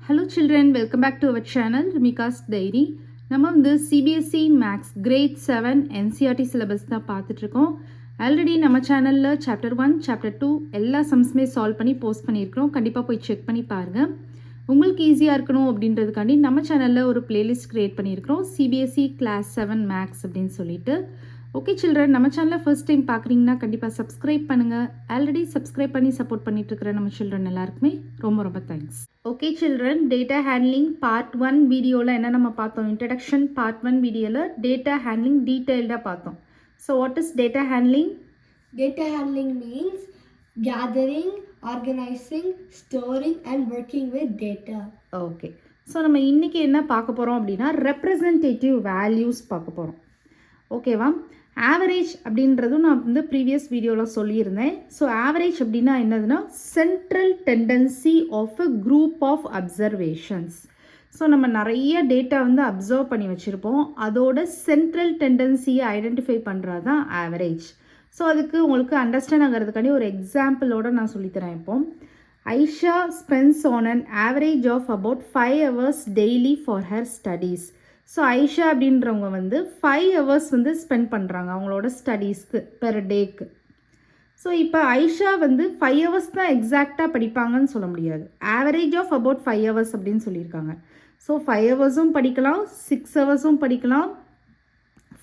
Hello children, welcome back to our channel Rumika's Diary. நம்ம வந்து CBSE Maths Grade 7 NCERT syllabus தான் பார்த்துட்டு இருக்கோம். ஆல்ரெடி நம்ம சேனல்ல சாப்டர் 1, சாப்டர் 2 எல்லா சம்ஸுமே சால்வ் பண்ணி போஸ்ட் பண்ணியிருக்கிறோம். கண்டிப்பாக போய் செக் பண்ணி பாருங்கள். உங்களுக்கு ஈஸியாக இருக்கணும் அப்படின்றதுக்காண்டி நம்ம சேனலில் ஒரு பிளேலிஸ்ட் க்ரியேட் பண்ணியிருக்கிறோம். CBSE Class 7 Maths அப்படின்னு சொல்லிட்டு. ஓகே சில்ட்ரன், நம்ம சேனலை ஃபர்ஸ்ட் டைம் பார்க்குறீங்கன்னா கண்டிப்பாக சப்ஸ்கிரைப் பண்ணுங்கள். ஆல்ரெடி சப்ஸ்கிரைப் பண்ணி சப்போர்ட் பண்ணிட்டு இருக்கிற நம்ம சில்ட்ரன் எல்லாருக்குமே ரொம்ப ரொம்ப thanks. Okay children, data handling part 1 வீடியோவில் என்ன நம்ம பார்த்தோம்? இன்ட்ரடக்ஷன் பார்ட் 1 வீடியோவில் டேட்டா ஹேண்ட்லிங் டீட்டெயில்டாக பார்த்தோம். So what is data handling? Data handling means gathering, organizing, storing and working with data. Okay, so நம்ம இன்றைக்கி என்ன பார்க்க போகிறோம் அப்படின்னா ரெப்ரசன்டேட்டிவ் வேல்யூஸ் பார்க்க போகிறோம். ஓகேவா? ஆவரேஜ் அப்படின்றதும் நான் வந்து ப்ரீவியஸ் வீடியோவில் சொல்லியிருந்தேன். ஸோ ஆவரேஜ் அப்படின்னா என்னதுன்னா central tendency of a group of observations. So நம்ம நிறைய டேட்டா வந்து அப்சர்வ் பண்ணி வச்சுருப்போம், அதோட சென்ட்ரல் டெண்டன்சியை ஐடென்டிஃபை பண்ணுறது தான் ஆவரேஜ். ஸோ அதுக்கு உங்களுக்கு அண்டர்ஸ்டாண்ட் ஆகிறதுக்காண்டி ஒரு எக்ஸாம்பிளோடு நான் சொல்லித்தரேன். இப்போ Aisha spends on an average of about 5 hours daily for her studies. So Aisha அப்படின்றவங்க வந்து 5 hours வந்து ஸ்பெண்ட் பண்ணுறாங்க அவங்களோட ஸ்டடீஸ்க்கு பெர் டேக்கு. ஸோ இப்போ ஐஷா வந்து 5 hours தான் எக்ஸாக்டாக படிப்பாங்கன்னு சொல்ல முடியாது. ஆவரேஜ் ஆஃப் அபவுட் 5 hours அப்படின்னு சொல்லியிருக்காங்க. ஸோ 5 hours படிக்கலாம், 6 hours படிக்கலாம்,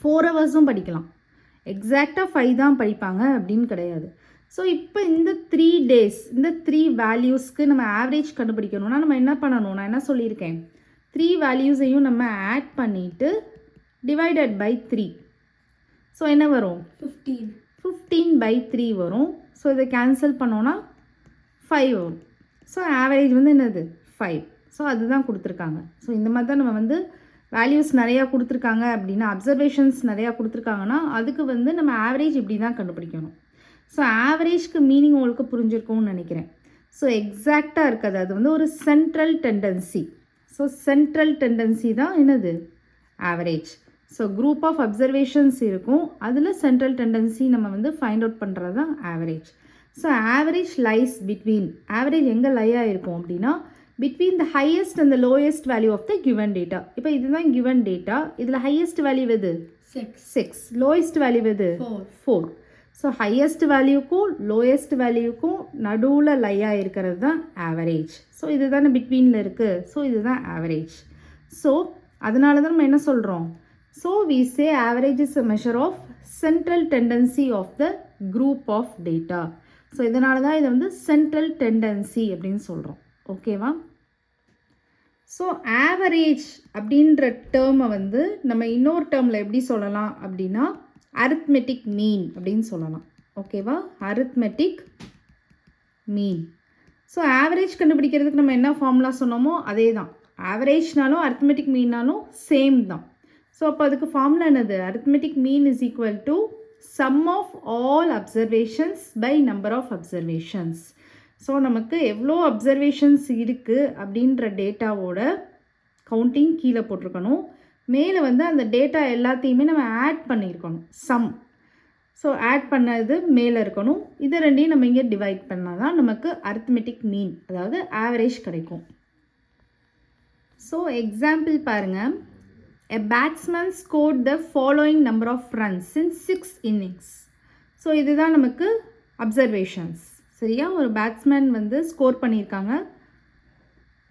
4 hours படிக்கலாம். எக்ஸாக்டாக 5 தான் படிப்பாங்க அப்படின்னு கிடையாது. ஸோ இப்போ இந்த 3 days இந்த 3 வேல்யூஸ்க்கு நம்ம ஆவரேஜ் கண்டுபிடிக்கணும்னா நம்ம என்ன பண்ணணும்? நான் என்ன சொல்லியிருக்கேன்? 3 வேல்யூஸையும் நம்ம ஆட் பண்ணிவிட்டு டிவைடட் பை 3. ஸோ என்ன வரும்? 15/3 வரும். ஸோ இதை கேன்சல் பண்ணோன்னா 5 வரும். ஸோ ஆவரேஜ் வந்து என்னது? 5. ஸோ அதுதான் கொடுத்துருக்காங்க. ஸோ இந்த மாதிரி தான் நம்ம வந்து வேல்யூஸ் நிறையா கொடுத்துருக்காங்க அப்படின்னா, அப்சர்வேஷன்ஸ் நிறையா கொடுத்துருக்காங்கன்னா அதுக்கு வந்து நம்ம ஆவரேஜ் இப்படி தான் கண்டுபிடிக்கணும். ஸோ ஆவரேஜ்க்கு மீனிங் உங்களுக்கு புரிஞ்சிருக்கும்னு நினைக்கிறேன். ஸோ எக்ஸாக்டாக இருக்காது, அது வந்து ஒரு central tendency. So central tendency தான் என்னது? Average. So group of observations இருக்கும், அதில் சென்ட்ரல் டெண்டன்சி நம்ம வந்து ஃபைண்ட் அவுட் பண்ணுறது தான் average. So average lies between, average எங்கே லையாக இருக்கும் அப்படின்னா between the highest and the lowest value of the given data. இப்போ இதுதான் given data, இதில் highest value எது? 6. lowest value எது? 4. ஸோ highest வேல்யூக்கும் lowest வேல்யூக்கும் நடுவில் லையாக இருக்கிறது தான் ஆவரேஜ். ஸோ இதுதானே பிட்வீனில் இருக்குது. ஸோ இதுதான் ஆவரேஜ். ஸோ அதனால தான் நம்ம என்ன சொல்கிறோம்? So we say average is a measure of central tendency of the group of data. So இதனால தான் இதை வந்து central tendency அப்படின்னு சொல்கிறோம். ஓகேவா? ஸோ ஆவரேஜ் அப்படின்ற டேர்மை வந்து நம்ம இன்னொரு டேர்மில் எப்படி சொல்லலாம் அப்படின்னா அரித்மெட்டிக் மீன் அப்படின்னு சொல்லலாம். ஓகேவா? அரித்மெட்டிக் மீன். ஸோ ஆவரேஜ் கண்டுபிடிக்கிறதுக்கு நம்ம என்ன ஃபார்முலா சொன்னோமோ அதே தான். ஆவரேஜ்னாலும் அரித்மெட்டிக் மீன்னாலும் சேம் தான். ஸோ அப்போ அதுக்கு ஃபார்முலா என்னது? Arithmetic mean is equal to sum of all observations by number of observations. So நமக்கு எவ்வளோ அப்சர்வேஷன்ஸ் இருக்குது அப்படின்ற டேட்டாவோட கவுண்டிங் கீழே போட்டிருக்கணும். மேலே வந்து அந்த டேட்டா எல்லாத்தையுமே நம்ம ஆட் பண்ணியிருக்கணும், சம். ஸோ ஆட் பண்ணது மேலே இருக்கணும். இதை ரெண்டையும் நம்ம இங்கே டிவைட் பண்ணால் தான் நமக்கு அரித்மெட்டிக் மீன், அதாவது ஆவரேஜ் கிடைக்கும். ஸோ எக்ஸாம்பிள் பாருங்கள். A batsman scored the following number of runs in 6 innings. So இதுதான் நமக்கு அப்சர்வேஷன்ஸ். சரியா? ஒரு பேட்ஸ்மேன் வந்து ஸ்கோர் பண்ணியிருக்காங்க.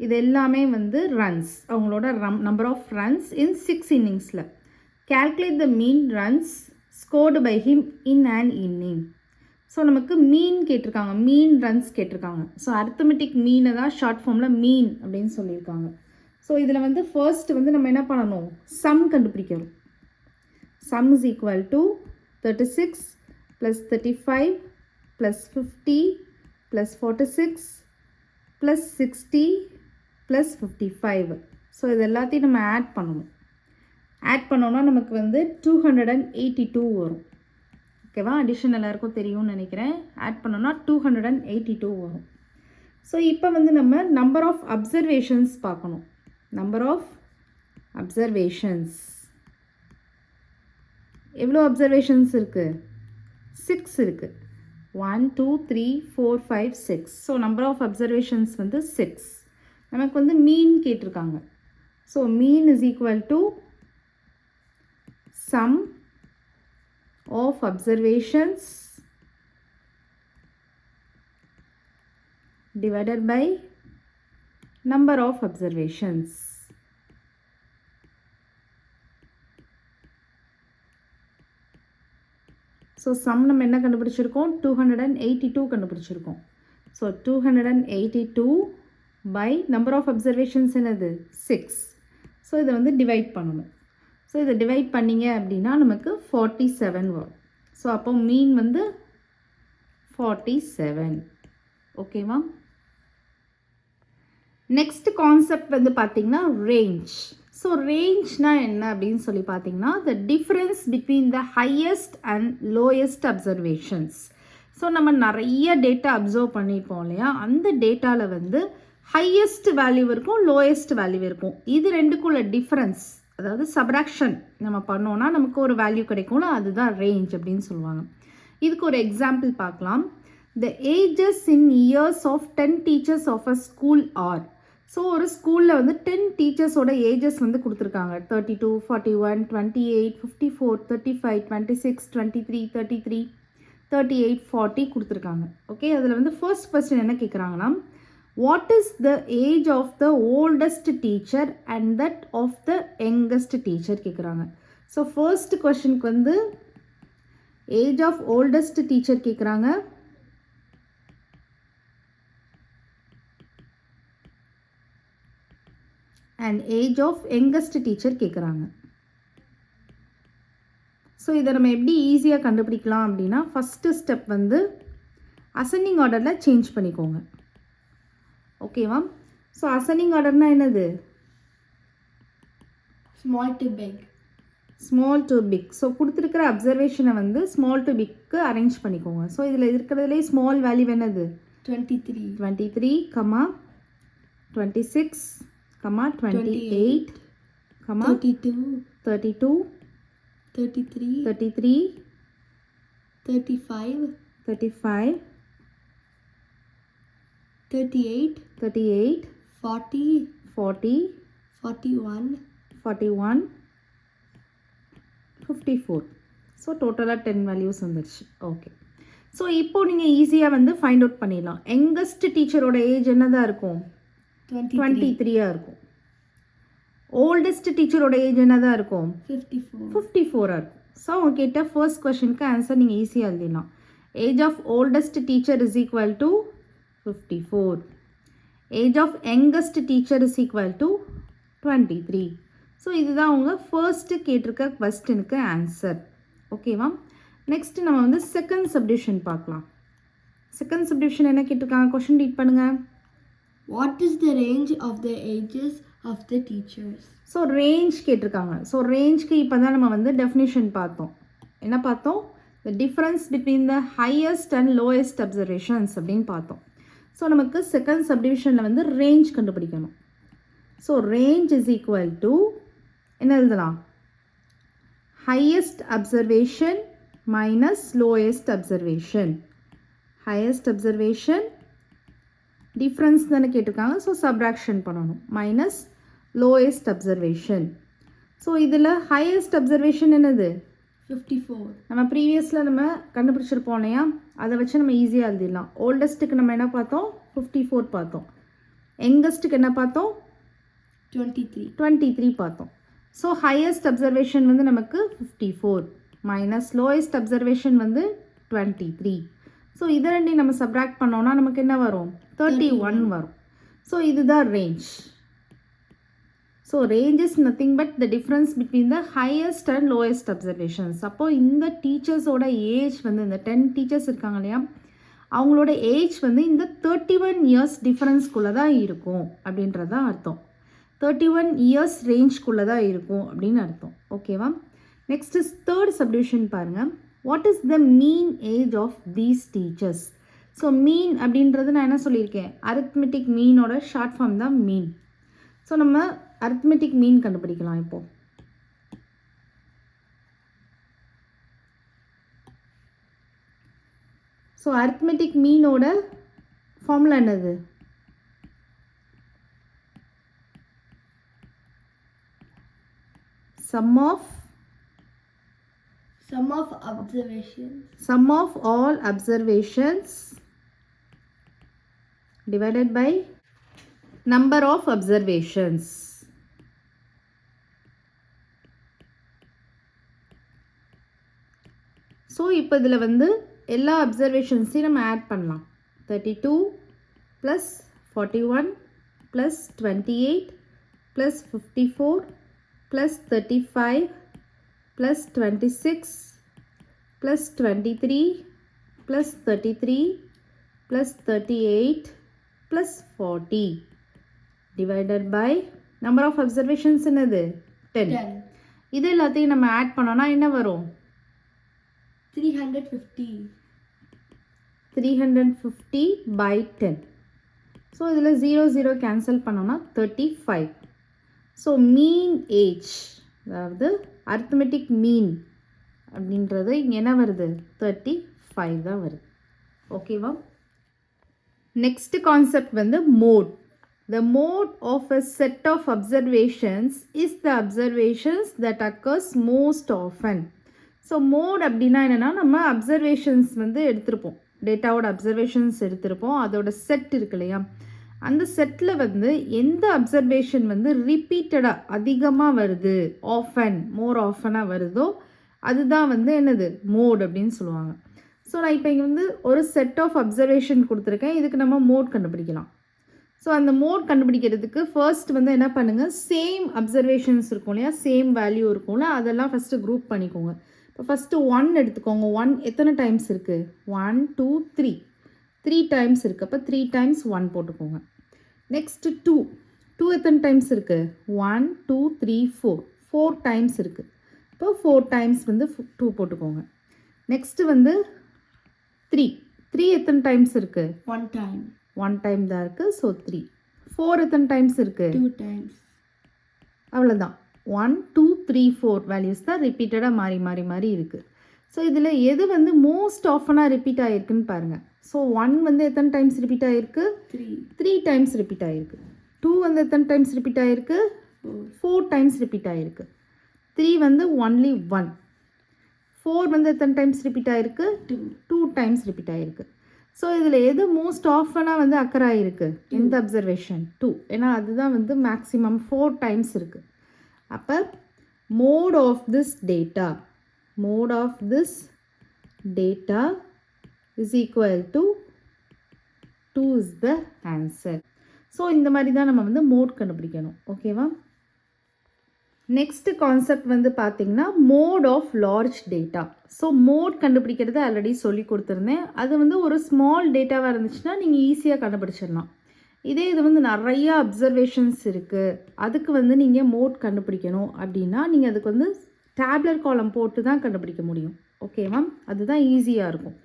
இது எல்லாமே வந்து ரன்ஸ், அவங்களோட நம்பர் ஆஃப் ரன்ஸ் இன் 6 இன்னிங்ஸில். Calculate the mean runs scored by him in and inning. So நமக்கு மீன் கேட்டிருக்காங்க, மீன் ரன்ஸ் கேட்டிருக்காங்க. ஸோ அரித்மெட்டிக் மீனை தான் ஷார்ட் ஃபார்மில் மீன் அப்படின்னு சொல்லியிருக்காங்க. ஸோ இதில் வந்து ஃபர்ஸ்ட் வந்து நம்ம என்ன பண்ணணும்? சம் கண்டுபிடிக்கணும். Some is equal to 36 + 35 + 50 + 46 + 60 + 55. So இது எல்லாத்தையும் நம்ம ஆட் பண்ணணும். ஆட் பண்ணோன்னா நமக்கு வந்து 282 வரும். ஓகேவா? அடிஷன் எல்லாருக்கும் தெரியும்னு நினைக்கிறேன். ஆட் பண்ணோன்னா 282 வரும். ஸோ இப்போ வந்து நம்ம நம்பர் ஆஃப் அப்சர்வேஷன்ஸ் பார்க்கணும். நம்பர் ஆஃப் அப்சர்வேஷன்ஸ் எவ்வளோ அப்சர்வேஷன்ஸ் இருக்குது? 6 இருக்குது. 1 2 3 4 5 6. ஸோ நம்பர் ஆஃப் அப்சர்வேஷன்ஸ் வந்து 6. நமக்கு வந்து மீன் கேட்டிருக்காங்க. So mean is equal to sum of observations divided by number of observations. So sum நம்ம என்ன கண்டுபிடிச்சிருக்கோம், 282 கண்டுபிடிச்சிருக்கோம். So 282 by number of observations என்னது 6. ஸோ இதை வந்து டிவைட் பண்ணணும். ஸோ இதை டிவைட் பண்ணிங்க அப்படின்னா நமக்கு 47 வரும். ஸோ அப்போ மீன் வந்து 47. ஓகேவா? நெக்ஸ்ட் கான்செப்ட் வந்து பார்த்திங்கன்னா ரேஞ்ச். ஸோ ரேஞ்ச்னா என்ன அப்படின்னு சொல்லி பார்த்தீங்கன்னா the difference between the highest and lowest observations. So நம்ம நிறைய டேட்டா அப்சர்வ் பண்ணியிருப்போம் இல்லையா, அந்த டேட்டாவில் வந்து ஹையஸ்ட் வேல்யூ இருக்கும், லோயஸ்ட் வேல்யூ இருக்கும். இது ரெண்டுக்குள்ள டிஃப்ரென்ஸ், அதாவது சப்ராக்ஷன் நம்ம பண்ணோன்னா நமக்கு ஒரு வேல்யூ கிடைக்கும்ல, அதுதான் ரேஞ்ச் அப்படின்னு சொல்லுவாங்க. இதுக்கு ஒரு எக்ஸாம்பிள் பார்க்கலாம். The ages in years of 10 teachers of a school are. So ஒரு ஸ்கூலில் வந்து 10 டீச்சர்ஸோட ஏஜஸ் வந்து கொடுத்துருக்காங்க. 32, 41, 28, 54, 35, 26, 23, 33, 38, 40 கொடுத்துருக்காங்க. ஓகே, அதில் வந்து ஃபர்ஸ்ட் கொஸ்டின் என்ன கேட்குறாங்கன்னா, what is the age of the oldest teacher and that of the youngest teacher கேட்குறாங்க. ஸோ ஃபர்ஸ்ட் கொஸ்டினுக்கு வந்து ஏஜ் ஆஃப் ஓல்டஸ்ட் டீச்சர் கேட்குறாங்க, and age of youngest teacher கேட்குறாங்க. ஸோ இதை நம்ம எப்படி ஈஸியாக கண்டுபிடிக்கலாம் அப்படின்னா, ஃபஸ்ட்டு ஸ்டெப் வந்து அசெண்டிங் ஆர்டரில் சேஞ்ச் பண்ணிக்கோங்க. ஓகேவா? ஸோ அசெண்டிங் ஆர்டர்னால் என்னது, small to big. Small to big. So கொடுத்துருக்கிற அப்சர்வேஷனை வந்து ஸ்மால் டு பிக்கு அரேஞ்ச் பண்ணிக்கோங்க. ஸோ இதில் இருக்கிறதுலே ஸ்மால் வேல்யூ என்னது 23, 23, 26, 28, 32, 32, 33, 33, 35, 35, 38, 38, 40, 40, 41, 41, 54. ஸோ டோட்டலாக 10 வேல்யூஸ் வந்துடுச்சு. ஓகே, ஸோ இப்போது நீங்கள் ஈஸியாக வந்து ஃபைண்ட் அவுட் பண்ணிடலாம். யங்கஸ்ட் டீச்சரோட ஏஜ் என்னதான் இருக்கும், 23 இருக்கும். ஓல்டஸ்ட் டீச்சரோட ஏஜ் என்னதான் இருக்கும், 54 இருக்கும். ஸோ அவங்க கேட்ட ஃபர்ஸ்ட் கொஸ்டினுக்கு ஆன்சர் நீங்கள் ஈஸியாக எழுதிடலாம். Age of oldest teacher is equal to 54. Age of youngest teacher is equal to 23. So இதுதான் அவங்க ஃபர்ஸ்ட்டு கேட்டிருக்க கொஸ்டினுக்கு ஆன்சர். ஓகேவா? நெக்ஸ்ட்டு நம்ம வந்து செகண்ட் சப்டிவிஷன் பார்க்கலாம். செகண்ட் சப்டிவிஷன் என்ன கேட்டிருக்காங்க, கொஸ்டின் ரீட் பண்ணுங்கள். What is the range of the ages of the teachers? So range கேட்டிருக்காங்க. ஸோ ரேஞ்ச்க்கு இப்போ தான் நம்ம வந்து டெஃபினிஷன் பார்த்தோம். என்ன பார்த்தோம், the difference between the highest and lowest observations அப்படின்னு பார்த்தோம். ஸோ நமக்கு செகண்ட் சப்டிவிஷனில் வந்து ரேஞ்ச் கண்டுபிடிக்கணும். So range is equal to என்ன எழுதலாம், highest observation minus lowest observation. Highest observation difference தானே கேட்டிருக்காங்க, ஸோ சப்ராக்ஷன் பண்ணணும், மைனஸ் லோயஸ்ட் அப்சர்வேஷன். ஸோ இதில் ஹையஸ்ட் அப்சர்வேஷன் என்னது 54. நம்ம ப்ரீவியஸில் நம்ம கண்டுபிடிச்சிருப்போம் இல்லையா, அதை வச்சு நம்ம ஈஸியாக எழுதிடலாம். ஓல்டஸ்ட்டுக்கு நம்ம என்ன பார்த்தோம், 54 பார்த்தோம். யங்கஸ்ட்டுக்கு என்ன பார்த்தோம், 23 பார்த்தோம். ஸோ ஹையஸ்ட் அப்சர்வேஷன் வந்து நமக்கு 54 மைனஸ் லோயஸ்ட் அப்சர்வேஷன் வந்து 23. ஸோ இதை ரெண்டையும் நம்ம சப்ராக்ட் பண்ணோன்னா நமக்கு என்ன வரும், 31 வரும். ஸோ இதுதான் range. So range is nothing but the difference between the highest and lowest observations. அப்போது இந்த டீச்சர்ஸோட ஏஜ் வந்து, இந்த 10 டீச்சர்ஸ் இருக்காங்க இல்லையா, அவங்களோட ஏஜ் வந்து இந்த 31 இயர்ஸ் டிஃப்ரென்ஸ்குள்ளே தான் இருக்கும் அப்படின்றது தான் அர்த்தம். 31 இயர்ஸ் ரேஞ்ச்குள்ளே தான் இருக்கும் அப்படின்னு அர்த்தம். ஓகேவா? நெக்ஸ்ட் இஸ் தேர்ட் சப்டிவிஷன் பாருங்கள். What is the mean age of these teachers. So mean அப்படின்றது நான் என்ன சொல்லியிருக்கேன், அரித்மெட்டிக் மீனோட ஷார்ட் ஃபார்ம் தான் மீன். ஸோ நம்ம அரித்மெட்டிக் மீன் கண்டுபிடிக்கலாம் இப்போது. ஸோ அரித்மெட்டிக் மீனோட ஃபார்முலா என்னது, sum of observations sum of all observations divided by number of observations. So இப்போ இதில் வந்து எல்லா அப்சர்வேஷன்ஸையும் நம்ம ஆட் பண்ணலாம். 32 plus 41 plus 28 plus 54 plus 35 plus 26 plus 23 plus 33 plus 38 plus 40 divided by number of observations என்னது 10. இது எல்லாத்தையும் நம்ம ஆட் பண்ணோன்னா என்ன வரும்? 350 by 10. ஸோ இதில் 0 கேன்சல் பண்ணோன்னா 35. ஸோ மீன் ஏஜ், அதாவது அரித்மெட்டிக் மீன் அப்படின்றது இங்கே என்ன வருது? 35 தான் வருது. ஓகேவா? நெக்ஸ்ட் கான்செப்ட் வந்து mode. The mode of a set of observations is the observations that occurs most often. So mode அப்படின்னா என்னென்னா, நம்ம அப்சர்வேஷன்ஸ் வந்து எடுத்திருப்போம், டேட்டாவோட அப்சர்வேஷன்ஸ் எடுத்திருப்போம், அதோட செட் இருக்கு இல்லையா, அந்த செட்டில் வந்து எந்த அப்சர்வேஷன் வந்து ரிப்பீட்டடாக அதிகமாக வருது, மோர் ஆஃபனாக வருதோ அதுதான் வந்து என்னது மோட் அப்படின்னு சொல்லுவாங்க. ஸோ நான் இப்போ இங்கே வந்து ஒரு செட் ஆஃப் அப்சர்வேஷன் கொடுத்துருக்கேன், இதுக்கு நம்ம மோட் கண்டுபிடிக்கலாம். ஸோ அந்த மோட் கண்டுபிடிக்கிறதுக்கு ஃபர்ஸ்ட் வந்து என்ன பண்ணுங்கள், சேம் அப்சர்வேஷன்ஸ் இருக்கும் இல்லையா, சேம் வேல்யூ இருக்கும்ல, அதெல்லாம் ஃபஸ்ட்டு குரூப் பண்ணிக்கோங்க. இப்போ ஃபஸ்ட்டு 1 எடுத்துக்கோங்க. 1 எத்தனை டைம்ஸ் இருக்குது? 1 2 3 டைம்ஸ் இருக்குது. அப்போ 3 டைம்ஸ் 1 போட்டுக்கோங்க. நெக்ஸ்ட்டு 2 எத்தனை டைம்ஸ் இருக்குது? 1 2 3 4 டைம்ஸ் இருக்குது. இப்போ 4 டைம்ஸ் வந்து 2 போட்டுக்கோங்க. நெக்ஸ்ட்டு வந்து 3 எத்தனை டைம்ஸ் இருக்குது? 1 டைம் தான் இருக்குது. ஸோ 3. 4 எத்தனை டைம்ஸ் இருக்குது? 2 times. அவ்வளோதான். 1 2 3 4 வேல்யூஸ் தான் ரிப்பீட்டடாக மாறி இருக்குது. ஸோ இதில் எது வந்து மோஸ்ட் ஆஃபனாக ரிப்பீட் ஆகிருக்குன்னு பாருங்கள். ஸோ 1 வந்து எத்தனை டைம்ஸ் ரிப்பீட் ஆகிருக்கு? 3 டைம்ஸ் ரிப்பீட் ஆகிருக்கு. 2 வந்து எத்தனை டைம்ஸ் ரிப்பீட் ஆகிருக்கு? 4 டைம்ஸ் ரிப்பீட் ஆகிருக்கு. 3 வந்து ஒன்லி 1. 4 வந்து எத்தனை டைம்ஸ் ரிப்பீட் ஆகிருக்கு? 2 டைம்ஸ் ரிப்பீட் ஆகிருக்கு. ஸோ இதில் எது மோஸ்ட் ஆஃபனாக வந்து அக்கர் ஆகிருக்கு? இந்த அப்சர்வேஷன் 2. ஏன்னா அதுதான் வந்து மேக்ஸிமம் 4 டைம்ஸ் இருக்குது. அப்போ mode of this data is equal to 2 is the answer. So இந்த மாதிரி தான் நம்ம வந்து மோட் கண்டுபிடிக்கணும். ஓகேவா? நெக்ஸ்ட் கான்செப்ட் வந்து பார்த்திங்கன்னா mode of large data. So mode கண்டுபிடிக்கிறது ஆல்ரெடி சொல்லி கொடுத்துருந்தேன். அது வந்து ஒரு ஸ்மால் டேட்டாவாக இருந்துச்சுன்னா நீங்கள் ஈஸியாக கண்டுபிடிச்சிடலாம். இதே இது வந்து நிறையா அப்சர்வேஷன்ஸ் இருக்குது, அதுக்கு வந்து நீங்கள் மோட் கண்டுபிடிக்கணும் அப்படின்னா நீங்கள் அதுக்கு வந்து டேப்லர் காலம் போட்டு தான் கண்டுபிடிக்க முடியும். ஓகேவா? அதுதான் ஈஸியாக இருக்கும்.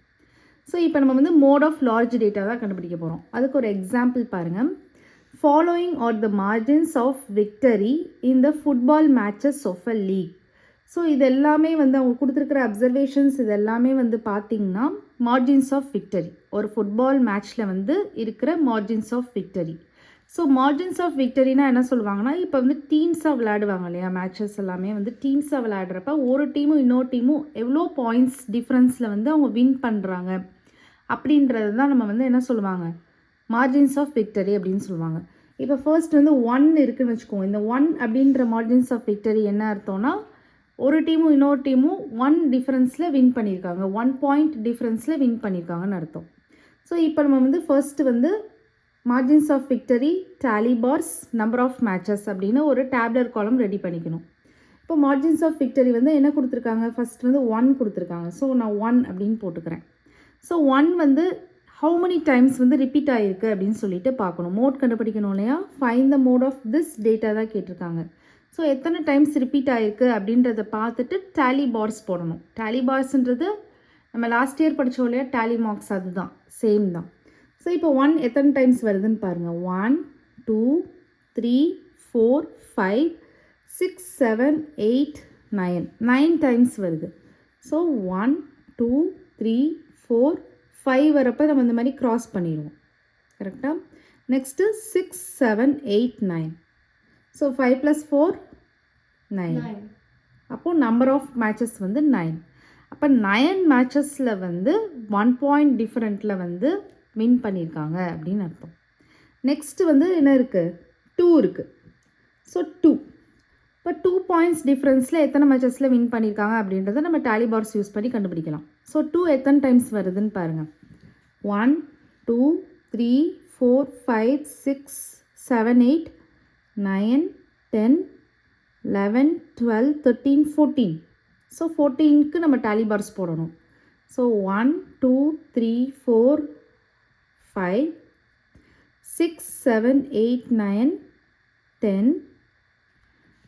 ஸோ இப்போ நம்ம வந்து மோட் ஆஃப் லார்ஜ் டேட்டா தான் கண்டுபிடிக்க போகிறோம். அதுக்கு ஒரு எக்ஸாம்பிள் பாருங்கள். Following are the margins of victory in the football matches of a league. So இது எல்லாமே வந்து அவங்க கொடுத்துருக்கிற அப்சர்வேஷன்ஸ் இது எல்லாமே வந்து பார்த்திங்கன்னா மார்ஜின்ஸ் ஆஃப் விக்டரி, ஒரு ஃபுட்பால் மேட்ச்சில் வந்து இருக்கிற margins of victory. So margins of விக்டரினா என்ன சொல்லுவாங்கன்னா, இப்போ வந்து டீம்ஸாக விளையாடுவாங்க இல்லையா, மேட்சஸ் எல்லாமே வந்து டீம்ஸாக விளையாடுறப்ப ஒரு டீமும் இன்னொரு டீமும் எவ்வளோ பாயிண்ட்ஸ் டிஃப்ரென்ஸில் வந்து அவங்க வின் பண்ணுறாங்க அப்படின்றது தான் நம்ம வந்து என்ன சொல்லுவாங்க, மார்ஜின்ஸ் ஆஃப் விக்டரி அப்படின்னு சொல்லுவாங்க. இப்போ ஃபர்ஸ்ட் வந்து 1 இருக்குதுன்னு வச்சுக்கோங்க. இந்த 1 அப்படின்ற மார்ஜின்ஸ் ஆஃப் விக்டரி என்ன அர்த்தம்னா, ஒரு டீமும் இன்னொரு டீமும் 1 டிஃப்ரென்ஸில் வின் பண்ணியிருக்காங்க, 1 பாயிண்ட் டிஃப்ரென்ஸில் வின் பண்ணியிருக்காங்கன்னு அர்த்தம். ஸோ இப்போ நம்ம வந்து ஃபர்ஸ்ட்டு வந்து margins of victory, tally bars, number of matches அப்படின்னு ஒரு டேப்லர் காலம் ரெடி பண்ணிக்கணும். இப்போ மார்ஜின்ஸ் ஆஃப் விக்டரி வந்து என்ன கொடுத்துருக்காங்க, ஃபர்ஸ்ட் வந்து 1 கொடுத்துருக்காங்க. ஸோ நான் 1 அப்படின்னு போட்டுக்கிறேன். ஸோ 1 வந்து ஹவு மெனி டைம்ஸ் வந்து ரிப்பீட் ஆகிருக்கு அப்படின்னு சொல்லிட்டு பார்க்கணும். மோட் கண்டுபிடிக்கணும் இல்லையா, find the mode of this data தான் கேட்டிருக்காங்க. ஸோ எத்தனை டைம்ஸ் ரிப்பீட் ஆகிருக்கு அப்படின்றத பார்த்துட்டு டேலி பார்ஸ் போடணும். டேலி பார்ஸ்ன்றது நம்ம லாஸ்ட் இயர் படித்தோம் இல்லையா, டேலி மார்க்ஸ், அதுதான் சேம் தான். ஸோ இப்போ 1 எத்தனை டைம்ஸ் வருதுன்னு பாருங்கள். 1 2 3 4 5 6 7 8 9 டைம்ஸ் வருது. ஸோ 1 2 3 4 5 வரப்போ நம்ம இந்த மாதிரி க்ராஸ் பண்ணிடுவோம். கரெக்டாக? நெக்ஸ்ட்டு 6 7 8 9. ஸோ 5 + 4 9. அப்போது நம்பர் ஆஃப் மேட்சஸ் வந்து 9. அப்போ 9 மேட்சஸில் வந்து 1 பாயிண்ட் டிஃப்ரெண்ட்டில் வந்து வின் பண்ணியிருக்காங்க அப்படின்னு அர்த்தம். நெக்ஸ்ட்டு வந்து என்ன இருக்குது, 2 இருக்குது. ஸோ 2 இப்போ 2 பாயிண்ட்ஸ் டிஃப்ரென்ஸில் எத்தனை மேட்சஸில் வின் பண்ணியிருக்காங்க அப்படின்றத நம்ம டேலி பார்ஸ் யூஸ் பண்ணி கண்டுபிடிக்கலாம். ஸோ 2 எத்தனை டைம்ஸ் வருதுன்னு பாருங்கள். 1 2 3 4 5 6 7 8 9 10 11 12 13 14. ஸோ 14க்கு நம்ம டேலி பார்ஸ் போடணும். ஸோ 1 2 3 4 5 6 7 8 9 10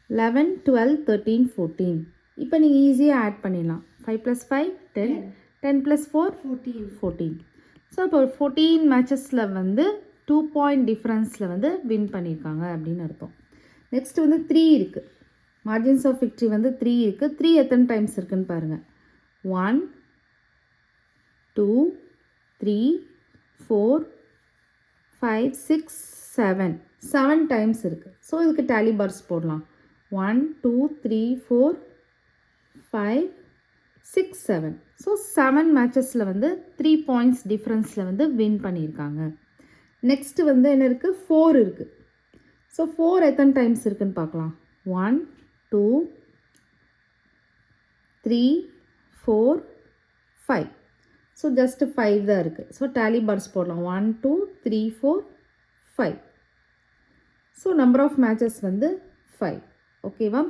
11 12 13 14. இப்போ நீங்கள் ஈஸியாக ஆட் பண்ணிடலாம். 5 + 5 10 10 + 4 14. ஸோ இப்போ 14 மேட்சஸில் வந்து 2 பாயிண்ட் டிஃப்ரென்ஸில் வந்து வின் பண்ணியிருக்காங்க அப்படின்னு அர்த்தம். நெக்ஸ்ட் வந்து 3 இருக்குது. மார்ஜின்ஸ் ஆஃப் விக்ட்ரி வந்து 3 இருக்குது. 3 எத்தனை டைம்ஸ் இருக்குதுன்னு பாருங்கள். 1 2 3 4 5 6 7 7 டைம்ஸ் இருக்குது. ஸோ இதுக்கு டேலி பார்ஸ் போடலாம். 1 2 3 4 5 6 7. ஸோ 7 மேட்சஸில் வந்து 3 பாயிண்ட்ஸ் டிஃப்ரென்ஸில் வந்து வின் பண்ணியிருக்காங்க. நெக்ஸ்ட்டு வந்து என்ன இருக்குது, 4 இருக்குது. ஸோ 4 எத்தனை டைம்ஸ் இருக்குதுன்னு பார்க்கலாம். 1 2 3 4 5. ஸோ ஜஸ்ட்டு 5 தான் இருக்குது. ஸோ டேலி பார்ஸ் போடலாம். 1 2 3 4 5. ஸோ நம்பர் ஆஃப் மேட்சஸ் வந்து 5. ஓகேவா?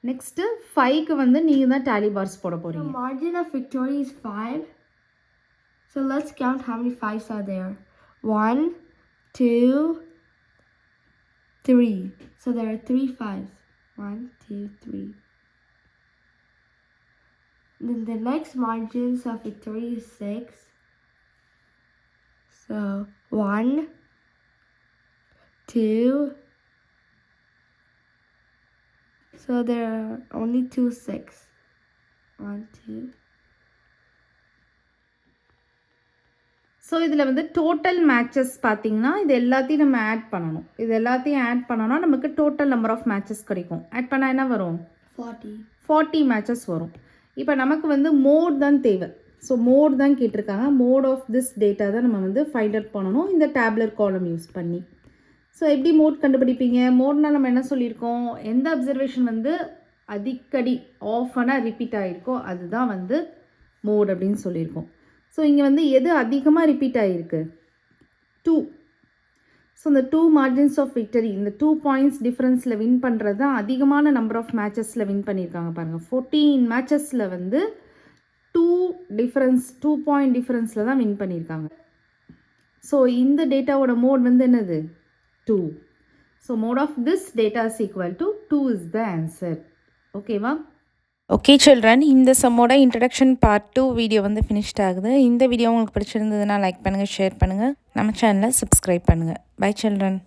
நெக்ஸ்ட்டு 5க்கு வந்து நீங்கள் தான் டேலி பார்ஸ் போட The போகிறீங்க. margin of victory is 5. So let's count how many 5s are there. 1 2 3. So there are 3 5s. 1 2 3. Then the next margins of victory is 6. So 1 2. So there are only 2 6. 1 2. So இதில் வந்து total matches பார்த்தீங்கன்னா இது எல்லாத்தையும் நம்ம add பண்ணணும். இது எல்லாத்தையும் add பண்ணோன்னா நமக்கு டோட்டல் நம்பர் ஆஃப் மேட்சஸ் கிடைக்கும். ஆட் பண்ணால் என்ன வரும்? 40 மேட்சஸ் வரும். இப்போ நமக்கு வந்து மோட் தான் தேவை. ஸோ மோட் தான் கேட்டிருக்காங்க. மோட் ஆஃப் திஸ் டேட்டா தான் நம்ம வந்து ஃபைண்ட் அவுட் பண்ணணும் இந்த டேப்லர் காலம் யூஸ் பண்ணி. ஸோ எப்படி மோட் கண்டுபிடிப்பீங்க? மோட்னால் நம்ம என்ன சொல்லியிருக்கோம், எந்த அப்சர்வேஷன் வந்து அடிக்கடி ஆஃபனாக ரிப்பீட் ஆகிருக்கோ அதுதான் வந்து மோட் அப்படின்னு சொல்லியிருக்கோம். ஸோ இங்கே வந்து எது அதிகமாக ரிப்பீட் ஆகிருக்கு? 2. ஸோ இந்த 2 மார்ஜின்ஸ் ஆஃப் விக்டரி, இந்த 2 பாயிண்ட்ஸ் டிஃப்ரென்ஸில் வின் பண்ணுறது தான் அதிகமான நம்பர் ஆஃப் மேட்சஸில் வின் பண்ணியிருக்காங்க பாருங்கள். 14 மேட்சஸில் வந்து 2 பாயிண்ட் டிஃப்ரென்ஸில் தான் வின் பண்ணியிருக்காங்க. ஸோ இந்த டேட்டாவோட மோட் வந்து என்னது? 2. So mode of this data is equal to 2 is the answer. ஓகேவா? ஓகே சில்ட்ரன், இந்த சம்மோட இன்ட்ரடக்ஷன் பார்ட் 2 வீடியோ வந்து ஃபினிஷ்ட் ஆகுது. இந்த வீடியோ உங்களுக்கு பிடிச்சிருந்ததுன்னா லைக் பண்ணுங்கள், ஷேர் பண்ணுங்கள், நம்ம சேனலை சப்ஸ்கிரைப் பண்ணுங்கள். Bye children.